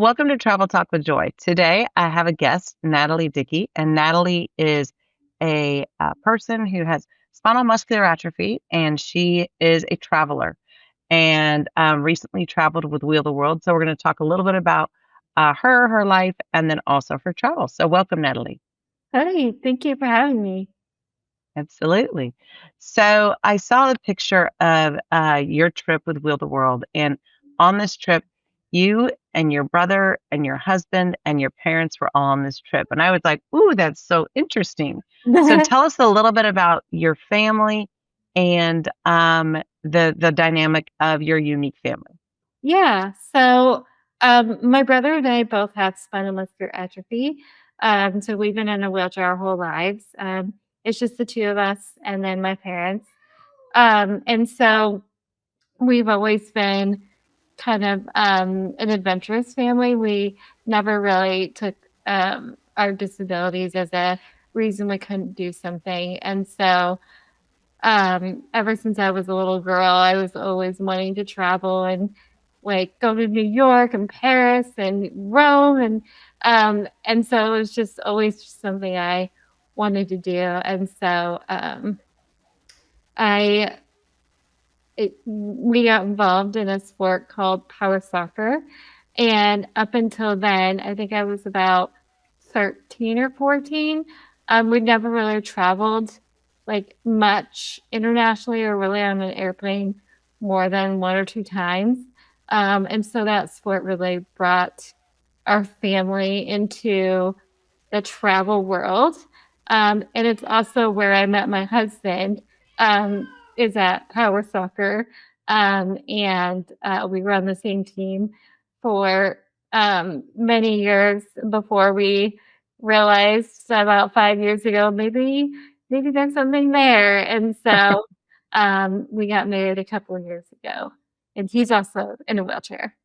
Welcome to Travel Talk with Joy. Today, I have a guest, Natalie Dickey, and Natalie is a person who has spinal muscular atrophy, and she is a traveler and recently traveled with Wheel the World. So we're going to talk a little bit about her life, and then also her travel. So welcome, Natalie. Hi, thank you for having me. Absolutely. So I saw a picture of your trip with Wheel the World, and on this trip, you and your brother and your husband and your parents were all on this trip. And I was like, ooh, that's so interesting. So tell us a little bit about your family and the dynamic of your unique family. Yeah, my brother and I both have spinal muscular atrophy. So we've been in a wheelchair our whole lives. It's just the two of us and then my parents. And so we've always been kind of an adventurous family. We never really took our disabilities as a reason we couldn't do something. And so ever since I was a little girl, I was always wanting to travel and like go to New York and Paris and Rome and so it was just always something I wanted to do. And so I we got involved in a sport called power soccer, and up until then, I think I was about 13 or 14. We never really traveled like much internationally or really on an airplane more than one or two times. And so that sport really brought our family into the travel world. And it's also where I met my husband, is at power soccer. And we were on the same team for many years before we realized about 5 years ago, maybe there's something there. And so we got married a couple of years ago, and he's also in a wheelchair.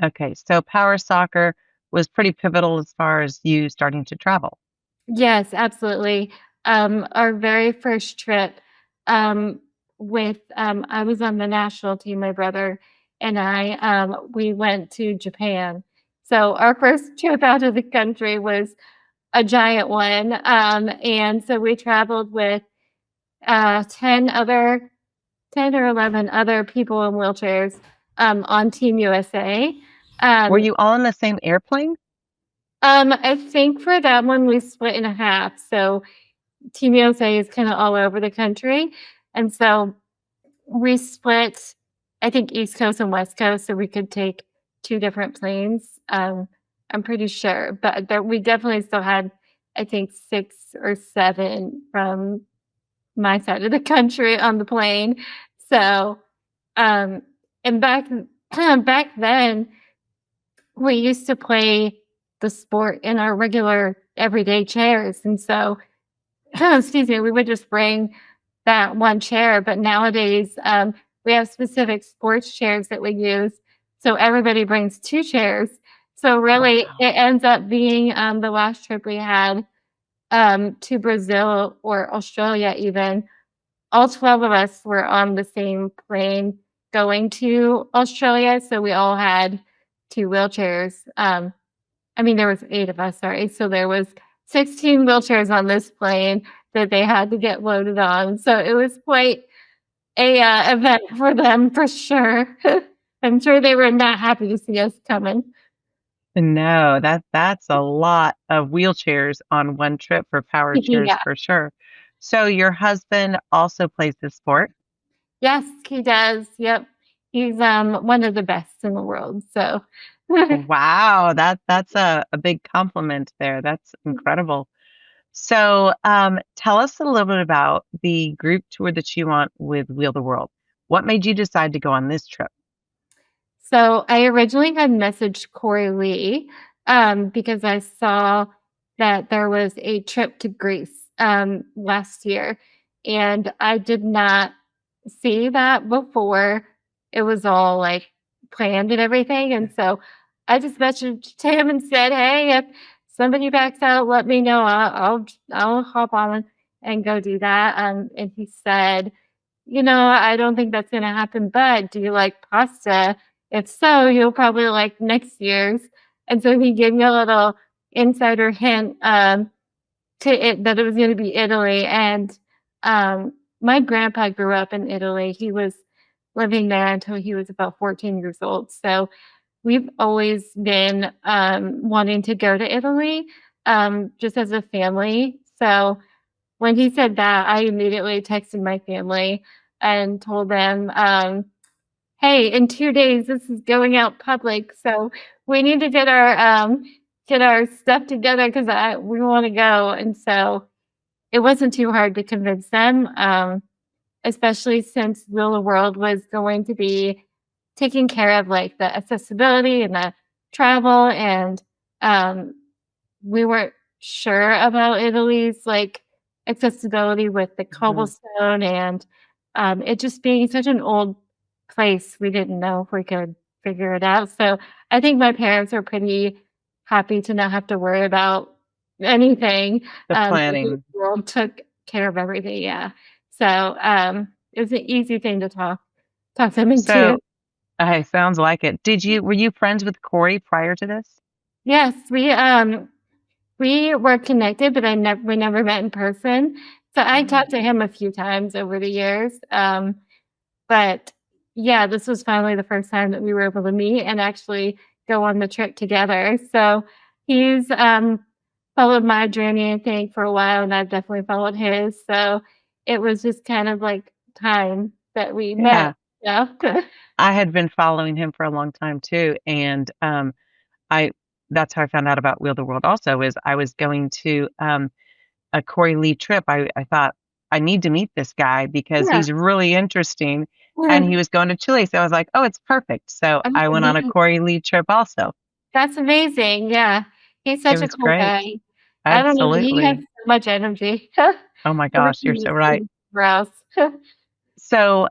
Okay, so power soccer was pretty pivotal as far as you starting to travel. Yes, absolutely. Our very first trip, I was on the national team, my brother and I, we went to Japan. So our first trip out of the country was a giant one. And so we traveled with 10 or 11 other people in wheelchairs on Team USA. Were Um, you all in the same airplane? I think for that one, we split in half. So Team USA is kind of all over the country. And so we split, I think, East Coast and West Coast, so we could take two different planes. I'm pretty sure. But we definitely still had, I think, six or seven from my side of the country on the plane. So, um, and back then, we used to play the sport in our regular everyday chairs. And so excuse me, we would just bring that one chair. But nowadays, we have specific sports chairs that we use. So everybody brings two chairs. So really, Wow. it ends up being the last trip we had to Brazil or Australia, even. All 12 of us were on the same plane going to Australia. So we all had two wheelchairs. I mean, there was 8 of us, sorry. So there was 16 wheelchairs on this plane that they had to get loaded on. So it was quite a event for them for sure. I'm sure they were not happy to see us coming. No, that's a lot of wheelchairs on one trip for power chairs Yeah. for sure. So your husband also plays the sport? Yes, he does. Yep. He's one of the best in the world. So Wow, that's a big compliment there. That's incredible. So tell us a little bit about the group tour that you want with Wheel the World. What made you decide to go on this trip? So I originally had messaged Cory Lee because I saw that there was a trip to Greece last year, and I did not see that before it was all like planned and everything. And so I just messaged him and said, "Hey, if somebody backs out, let me know. I'll hop on and go do that." And he said, I don't think that's gonna happen, but do you like pasta? If so, you'll probably like next year's. And so he gave me a little insider hint to it that it was going to be Italy. And my grandpa grew up in Italy. He was living there until he was about 14 years old. So we've always been wanting to go to Italy just as a family. So when he said that, I immediately texted my family and told them, hey, in 2 days, this is going out public. So we need to get our stuff together because we want to go. And so it wasn't too hard to convince them, especially since Real World was going to be taking care of like the accessibility and the travel. And um, we weren't sure about Italy's like accessibility with the Mhm. cobblestone and it just being such an old place. We didn't know if we could figure it out. So I think my parents are pretty happy to not have to worry about anything. The The planning. world took care of everything. Yeah. So it was an easy thing to talk them into. So, sounds like it. Were you friends with Cory prior to this? Yes, we were connected, but we never met in person. So I Oh, talked to him a few times over the years. But yeah, this was finally the first time that we were able to meet and actually go on the trip together. So he's followed my journey, I think, for a while, and I've definitely followed his. So it was just kind of like time that we met. yeah. Yeah. I had been following him for a long time too, and, I that's how I found out about Wheel the World also, is I was going to, a Cory Lee trip. I thought, "I need to meet this guy because Yeah. he's really interesting," and he was going to Chile, so I was like, "Oh, it's perfect." So Oh, I went on a neat. Cory Lee trip also. That's amazing. Yeah. He's It such a was cool great. guy. I don't know. He has Absolutely. so much energy. Oh my I wish gosh, he you're so was right. in Rouse. So,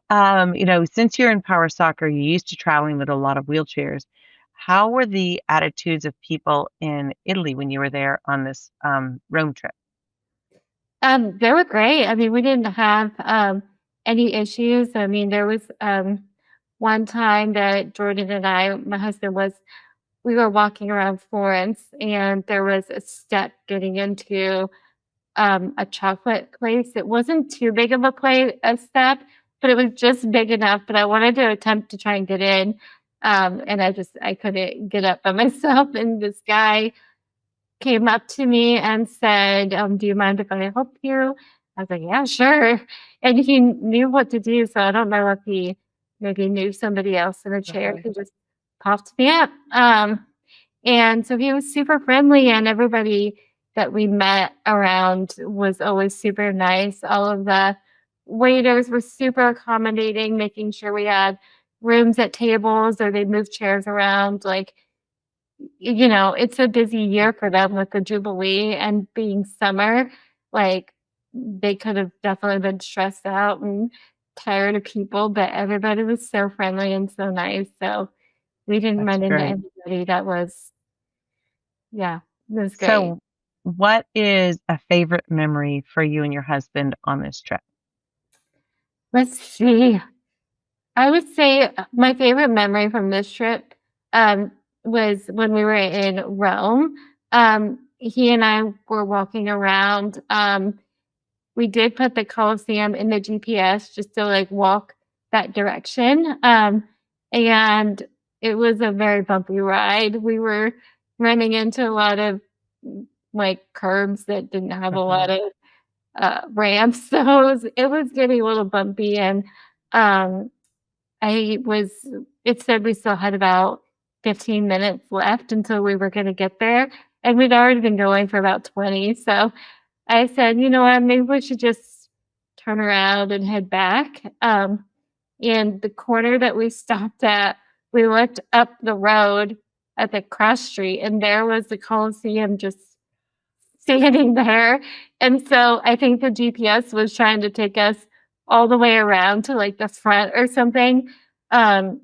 since you're in power soccer, you're used to traveling with a lot of wheelchairs. How were the attitudes of people in Italy when you were there on this Rome trip? They were great. I mean, we didn't have any issues. I mean, there was one time that Jordan and I, my husband was, we were walking around Florence, and there was a step getting into a chocolate place. It wasn't too big of a step, but it was just big enough. But I wanted to attempt to try and get in, and I couldn't get up by myself. And this guy came up to me and said, "Do you mind if I help you?" I was like, "Yeah, sure." And he knew what to do, so I don't know if he maybe knew somebody else in a chair Uh-huh. who just popped me up. And so he was super friendly, and everybody that we met around was always super nice. All of the waiters were super accommodating, making sure we had rooms at tables or they moved chairs around. Like, it's a busy year for them with the Jubilee and being summer. Like, they could have definitely been stressed out and tired of people, but everybody was so friendly and so nice. So we didn't That's run into great. anybody that was, yeah, it was great. So, what is a favorite memory for you and your husband on this trip? Let's see. I would say my favorite memory from this trip um, was when we were in Rome. He and I were walking around. We did put the Colosseum in the GPS just to like walk that direction. And it was a very bumpy ride. We were running into a lot of like curbs that didn't have a Uh-huh. lot of ramps. So it was getting a little bumpy. And um, I was, it said we still had about 15 minutes left until we were going to get there. And we'd already been going for about 20. So I said, you know what, maybe we should just turn around and head back. And the corner that we stopped at, we looked up the road at the cross street, and there was the Colosseum just standing there. And so I think the GPS was trying to take us all the way around to like the front or something. Um,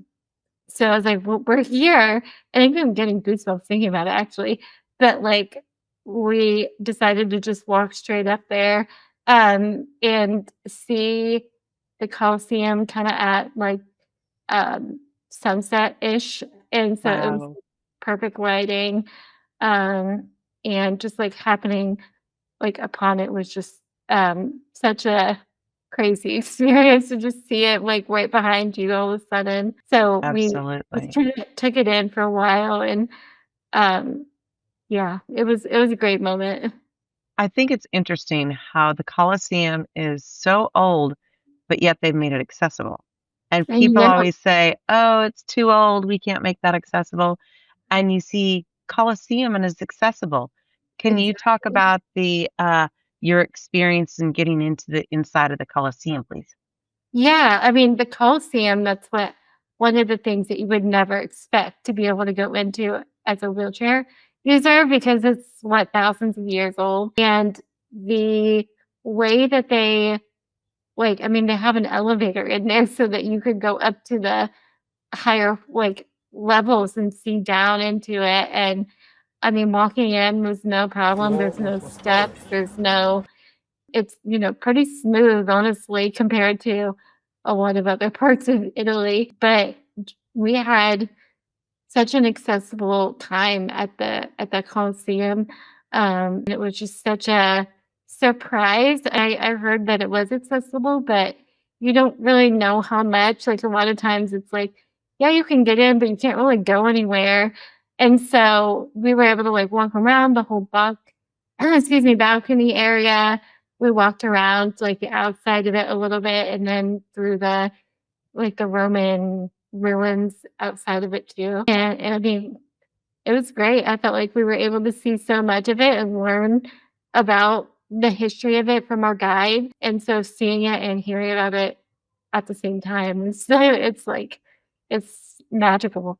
so I was like, "Well, we're here." And I'm getting goosebumps thinking about it actually. But like we decided to just walk straight up there and see the Coliseum kind of at like sunset-ish. And so it was Wow. perfect lighting, um, and just like happening like upon it was just such a crazy experience to just see it like right behind you all of a sudden. So we just Absolutely. took it in for a while, and um, yeah, it was a great moment. I think it's interesting how the Colosseum is so old, but yet they've made it accessible. And I people know. always say, "Oh, it's too old. We can't make that accessible." And you see Colosseum and it's accessible. Can you talk Exactly. about the your experience in getting into the inside of the Colosseum, please? Yeah, I mean, the Colosseum, that's what one of the things that you would never expect to be able to go into as a wheelchair user because it's what, thousands of years old. And the way that they like, I mean, they have an elevator in there so that you could go up to the higher like levels and see down into it. And I mean, walking in was no problem. There's no steps, there's no it's, pretty smooth, honestly, compared to a lot of other parts of Italy, but we had such an accessible time at the Colosseum. It was just such a surprise. I heard that it was accessible, but you don't really know how much. Like a lot of times it's like, yeah, you can get in, but you can't really go anywhere. And so we were able to like walk around the whole excuse me, balcony area. We walked around like the outside of it a little bit and then through the Roman ruins outside of it too. And I mean, it was great. I felt like we were able to see so much of it and learn about the history of it from our guide. And so seeing it and hearing about it at the same time, it's like it's magical.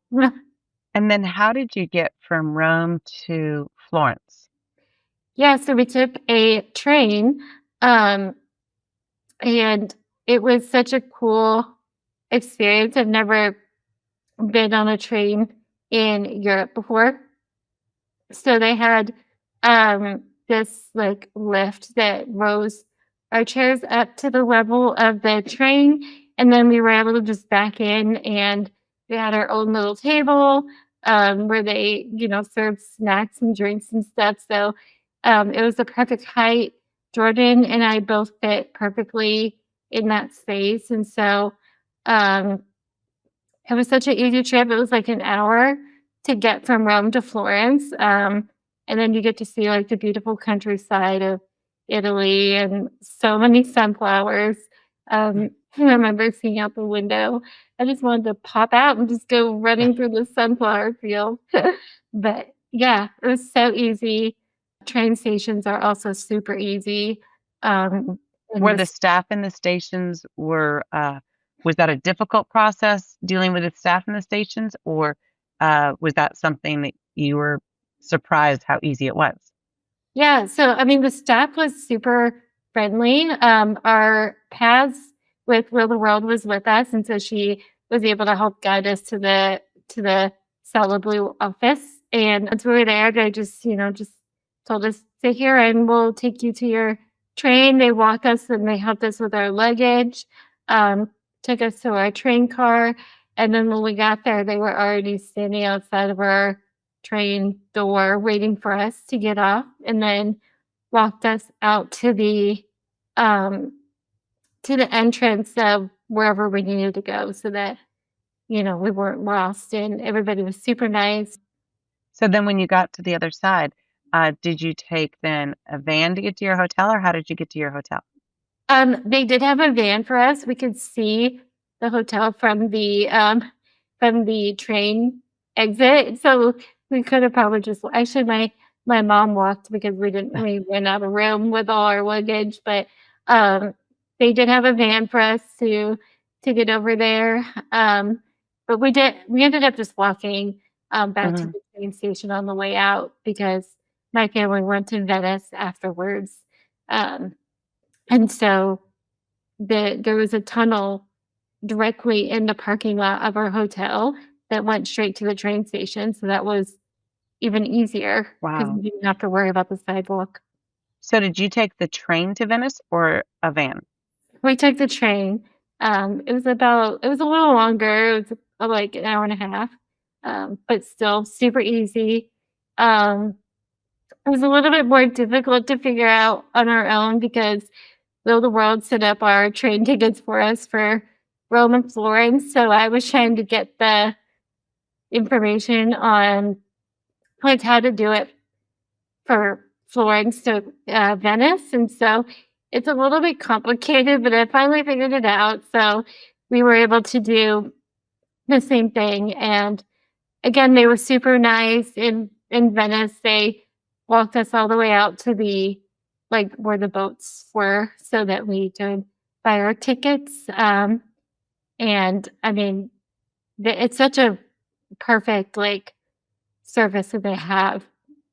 And then how did you get from Rome to Florence? Yeah, so we took a train, um, and it was such a cool experience. I've never been on a train in Europe before. So they had this like lift that rose our chairs up to the level of the train, and then we were able to just back in, and we had our own little table where they served snacks and drinks and stuff. So it was the perfect height. Jordan and I both fit perfectly in that space, and so um it was such an easy trip. It was like an hour to get from Rome to Florence, and then you get to see, like, the beautiful countryside of Italy and so many sunflowers. I remember seeing out the window. I just wanted to pop out and just go running through the sunflower field. But, yeah, it was so easy. Train stations are also super easy, and Were the this staff in the stations was that a difficult process dealing with the staff in the stations, or, was that something that you were surprised how easy it was? Yeah, so I mean, the staff was super friendly. Our paths with Will the World was with us, and so she was able to help guide us to the Cellar Blue office. And once we were there, they just told us sit here, and we'll take you to your train. They walked us and they helped us with our luggage, um, took us to our train car, and then when we got there, they were already standing outside of our train door waiting for us to get off and then walked us out um to the entrance of wherever we needed to go so that we weren't lost and everybody was super nice. So then when you got to the other side, did you take then a van to get to your hotel, or how did you get to your hotel? They did have a van for us. We could see the hotel from the train exit. So we could have probably just actually my mom walked because we ran out of room with all our luggage, but um they did have a van for us to get over there. But we ended up just walking back to Mhm. the train station on the way out because my family went to Venice afterwards. Um and so there was a tunnel directly in the parking lot of our hotel that went straight to the train station, so that was even easier because Wow. we didn't have to worry about the sidewalk. So did you take the train to Venice or a van? We took the train. It was a little longer. It was like an hour and a half. but still super easy. Um, it was a little bit more difficult to figure out on our own because Will the World set up our train tickets for us for Rome and Florence. So I was trying to get the information on like how to do it for Florence to Venice. And so it's a little bit complicated, but I finally figured it out. So we were able to do the same thing. And again, they were super nice in Venice. They walked us all the way out to the like where the boats were so that we could buy our tickets. And I mean, it's such a perfect like service that they have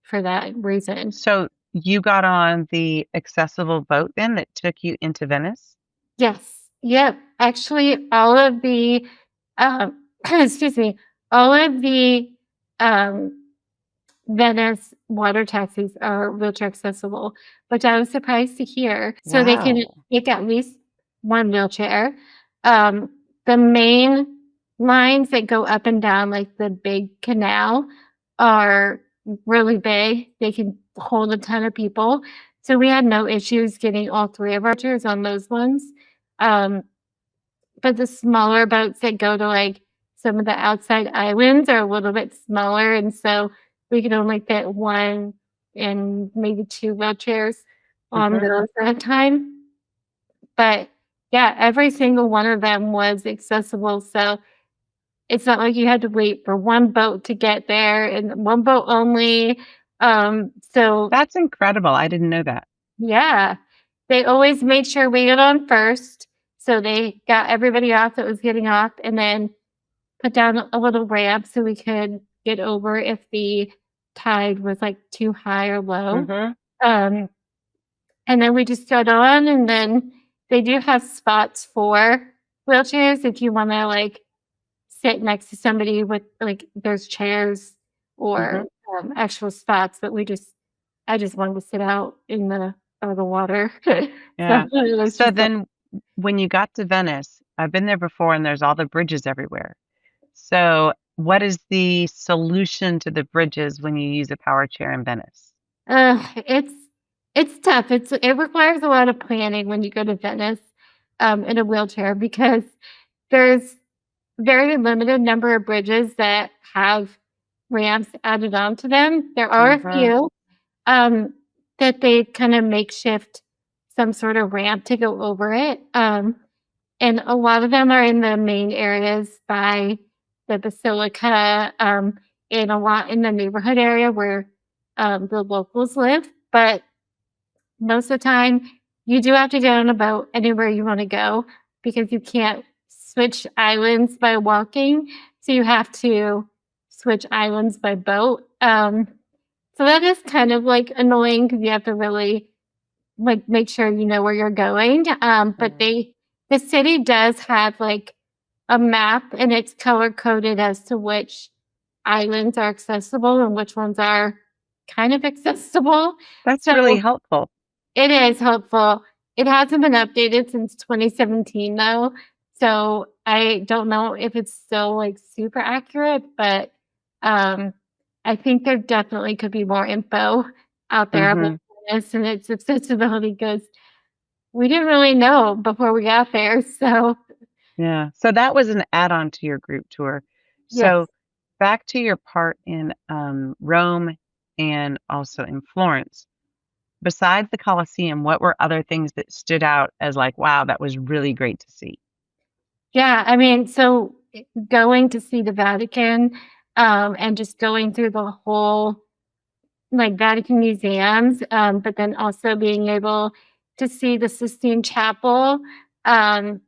for that reason. So you got on the accessible boat then that took you into Venice? Yes. Yep. Actually, all of the excuse me, all of the um Venice water taxis are wheelchair accessible, which I was surprised to hear. So they can Wow. take at least one wheelchair. Um, the main lines that go up and down, like the big canal, are really big. They can hold a ton of people. So we had no issues getting all three of our chairs on those ones. Um, but the smaller boats that go to like some of the outside islands are a little bit smaller, and so we could only fit one and maybe two wheelchairs on Hmm. those at a time. But yeah, every single one of them was accessible. So it's not like you had to wait for one boat to get there and one boat only. So That's incredible. I didn't know that. yeah, they always made sure we got on first. So they got everybody off that was getting off and then put down a little ramp so we could get over if the tide was like too high or low. Hmm. Um, and then we just got on, and then they do have spots for wheelchairs if you want to like sit next to somebody with like there's chairs or Hmm. actual spots, but I just wanted to sit out in the water. So Yeah. it was So just then when you got to Venice, I've been there before and there's all the bridges everywhere. So what is the solution to the bridges when you use a power chair in Venice? uh, it's it's tough. It requires a lot of planning when you go to Venice in a wheelchair because there's very limited number of bridges that have ramps added onto them. There are a Hmm. few um, that they kind of makeshift some sort of ramp to go over it. And a lot of them are in the main areas by the basilica, and a lot in the neighborhood area where the locals live. But most of the time, you do have to get on a boat anywhere you want to go because you can't switch islands by walking. So you have to switch islands by boat. So that is kind of like annoying because you have to really like make sure you know where you're going. But the city does have like a map and it's color coded as to which islands are accessible and which ones are kind of accessible. That's So really helpful. it is helpful. It hasn't been updated since 2017 though. So I don't know if it's still like super accurate, but um I think there definitely could be more info out there about Hmm. this and its accessibility because we didn't really know before we got there. So Yeah. So that was an add-on to your group tour. yes. So back to your part in Rome and also in Florence. Besides the Colosseum, what were other things that stood out as like, wow, that was really great to see? Yeah, I mean, so going to see the Vatican and just going through the whole like Vatican museums, but then also being able to see the Sistine Chapel. Um,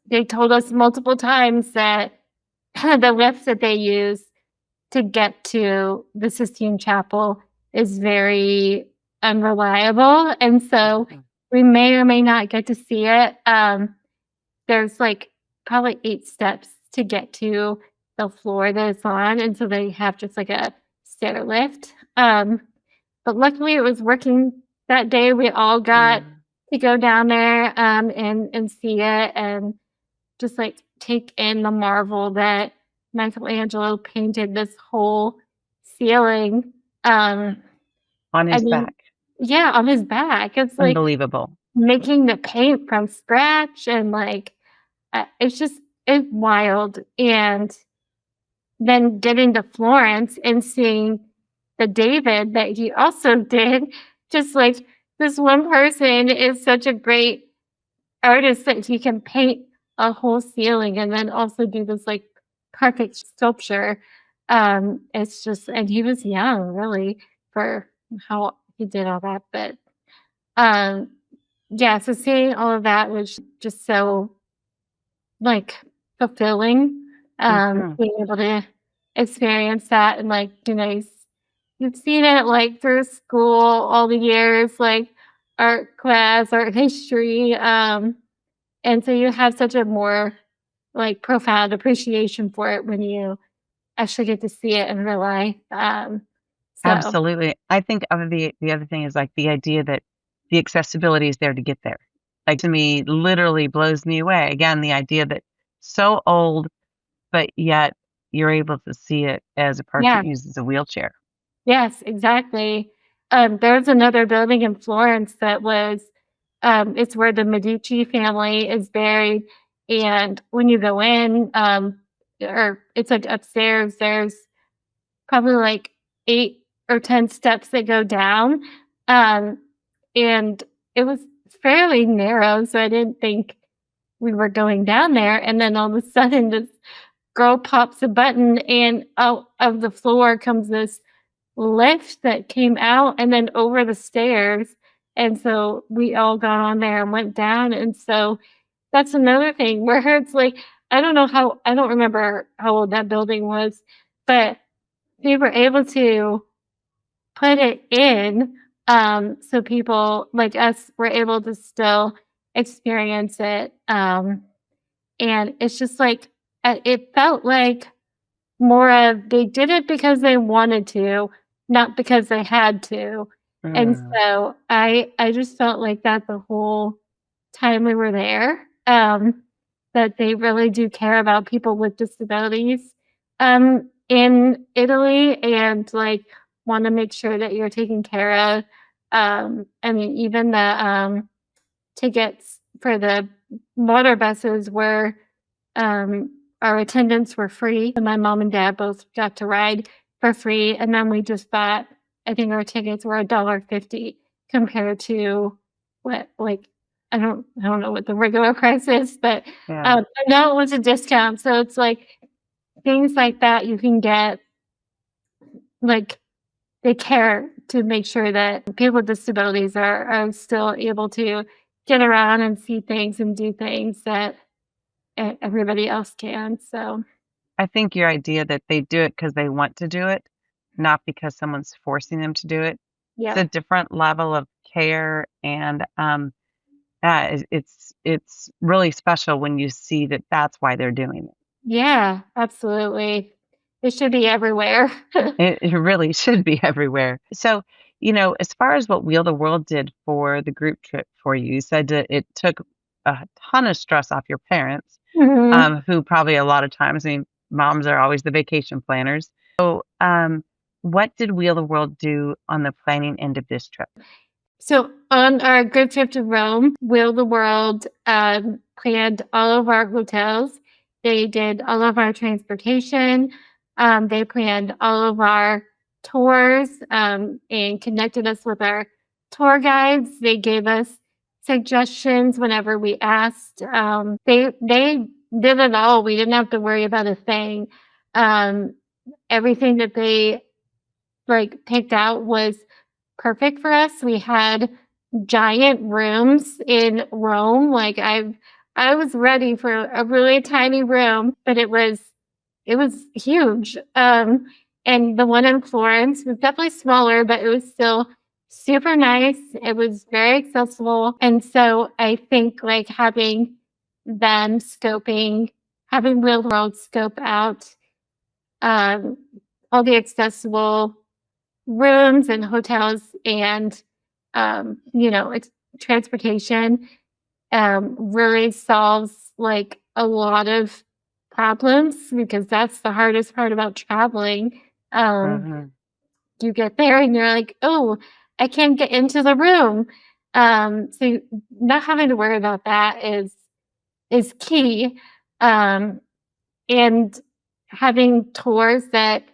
they told us multiple times that the lifts that they use to get to the Sistine Chapel is very unreliable. And so Mhm. we may or may not get to see it. There's like probably 8 steps to get to the floor that it's on. And so they have just like a stair lift. But luckily it was working that day. We all got Yeah. to go down there and see it and just like take in the marvel that Michelangelo painted this whole ceiling. Um, On I his mean, back. yeah, on his back. It's like Unbelievable. making the paint from scratch and like it's just it's wild. And then getting to Florence and seeing the David that he also did, just like this one person is such a great artist that he can paint a whole ceiling and then also do this like perfect sculpture. It's just, and he was young, really, for how he did all that. But um, yeah, so seeing all of that was just so like fulfilling. Mhm. Being able to experience that and like, you've seen it like through school all the years, like art class, art history. And so you have such a more like profound appreciation for it when you actually get to see it in real life. So Absolutely. I think of the other thing is, like, the idea that the accessibility is there to get there. Like, to me, literally blows me away. Again, the idea that so old, but yet you're able to see it as a person yeah, uses a wheelchair. yes, exactly. There's another building in Florence that was, it's where the Medici family is buried. And when you go in, or it's like upstairs, there's probably like 8 or 10 steps that go down. Um, and it was fairly narrow, so I didn't think we were going down there. And then all of a sudden, this girl pops a button, and out of the floor comes this lift that came out and then over the stairs. And so we all got on there and went down. And so that's another thing where it's like, I don't remember how old that building was, but we were able to put it in, so people like us were able to still experience it. And it's just like, it felt like more of they did it because they wanted to, not because they had to. And Mm. so I just felt like that the whole time we were there, that they really do care about people with disabilities, in Italy and, like, wanna make sure that you're taken care of. I mean, even the, tickets for the water buses were our attendants were free, and my mom and dad both got to ride for free. And then we just bought, I think our tickets were $1.50 compared to what, like, I don't know what the regular price is, but Yeah. I know it was a discount. So it's like things like that you can get, like, they care to make sure that people with disabilities are still able to get around and see things and do things that everybody else can. So I think your idea that they do it because they want to do it, not because someone's forcing them to do it, it's yeah. a different level of care, and, yeah, it's really special when you see that that's why they're doing it. Yeah, absolutely. It should be everywhere. It really should be everywhere. So, as far as what Wheel the World did for the group trip for you, you said that it took a ton of stress off your parents, Mhm. who probably a lot of times, I mean, moms are always the vacation planners. So, what did Wheel the World do on the planning end of this trip? So on our group trip to Rome, Will the World planned all of our hotels. They did all of our transportation. They planned all of our tours, and connected us with our tour guides. They gave us suggestions whenever we asked. They did it all. We didn't have to worry about a thing. Um, Everything that they like picked out was perfect for us. We had giant rooms in Rome. I was ready for a really tiny room, but it was huge. And the one in Florence was definitely smaller, but it was still super nice. It was very accessible. And so I think like them scoping, having Real World scope out um, all the accessible rooms and hotels and it's transportation really solves like a lot of problems because that's the hardest part about traveling. Um, Mhm. you get there and you're like, "Oh, I can't get into the room." So not having to worry about that is key. Um, and having tours that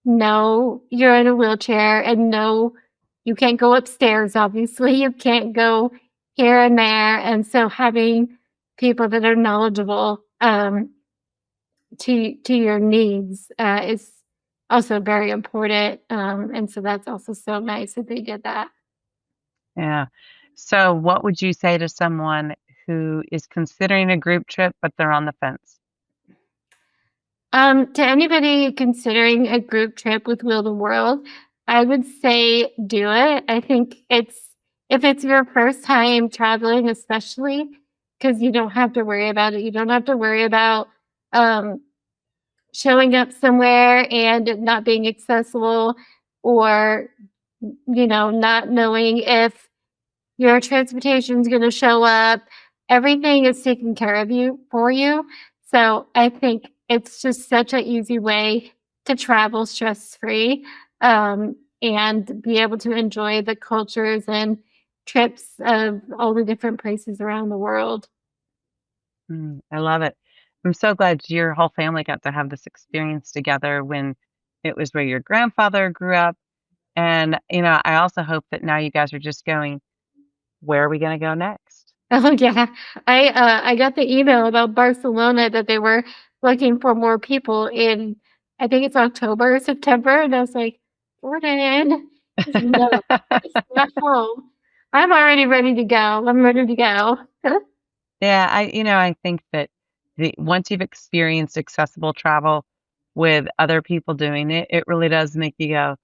know you're in a wheelchair and know you can't go upstairs, obviously, you can't go here and there. And so having people that are knowledgeable to your needs is also very important. And so that's also so nice that they did that. Yeah. So what would you say to someone who is considering a group trip, but they're on the fence? To anybody considering a group trip with Wheel the World, I would say do it. I think it's if it's your first time traveling, especially because you don't have to worry about it. You don't have to worry about um, showing up somewhere and it not being accessible, or not knowing if your transportation's gonna show up. Everything is taken care of you for you. So I think it's just such an easy way to travel stress-free, and be able to enjoy the cultures and trips of all the different places around the world. I love it. I'm so glad your whole family got to have this experience together when it was where your grandfather grew up. And, I also hope that now you guys are just going, where are we going to go next? Oh, yeah. I got the email about Barcelona that they were looking for more people in, I think it's October or September, and I was like, "Jordan." He's like, "No, it's not home. I'm already ready to go. I'm ready to go." Yeah, I think that once you've experienced accessible travel with other people doing it, it really does make you go,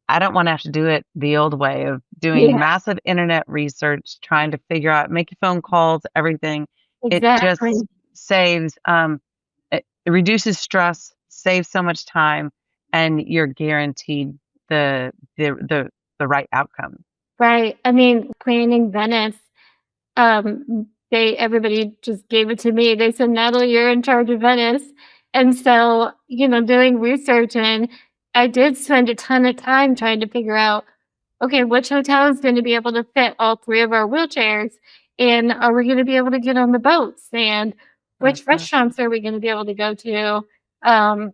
I don't wanna have to do it the old way of doing Yeah, massive internet research, trying to figure out making phone calls, everything. It just exactly. saves, it reduces stress, saves so much time, and you're guaranteed the right outcome. Right. I mean, planning Venice, they everybody just gave it to me. They said, "Natalie, you're in charge of Venice." And so, doing research, and I did spend a ton of time trying to figure out, okay, which hotel is going to be able to fit all three of our wheelchairs? And are we going to be able to get on the boats? And which Mhm. restaurants are we going to be able to go to um,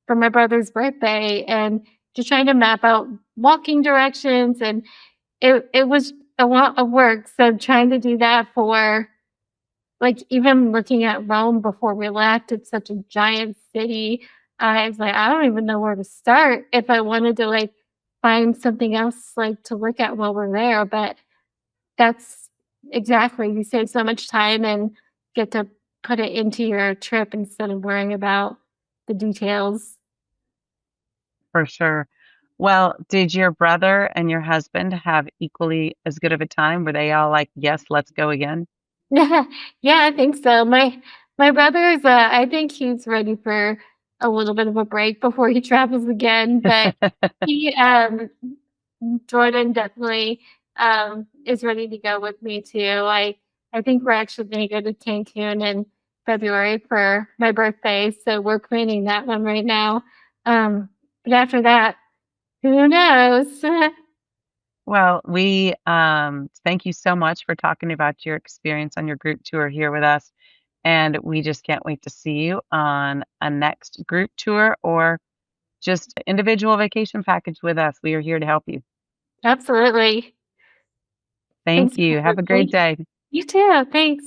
for my brother's birthday? And just trying to map out walking directions, and it was a lot of work, so trying to do that for like, even looking at Rome before we left, it's such a giant city. I was like, "I don't even know where to start if I wanted to, like, find something else, like, to look at while we're there," but that's exactly, you save so much time and get to put it into your trip instead of worrying about the details. For sure. Well, did your brother and your husband have equally as good of a time? Were they all like, "Yes, let's go again"? Yeah, yeah, I think so. My brother's, I think he's ready for a little bit of a break before he travels again, but he, Jordan definitely, is ready to go with me too. I think we're actually gonna go to Cancun in February for my birthday, so we're planning that one right now. But after that, who knows? Well, we thank you so much for talking about your experience on your group tour here with us. And we just can't wait to see you on a next group tour or just individual vacation package with us. We are here to help you. Absolutely. Thank Thanks you. for Have a great thank day. you too. Thanks.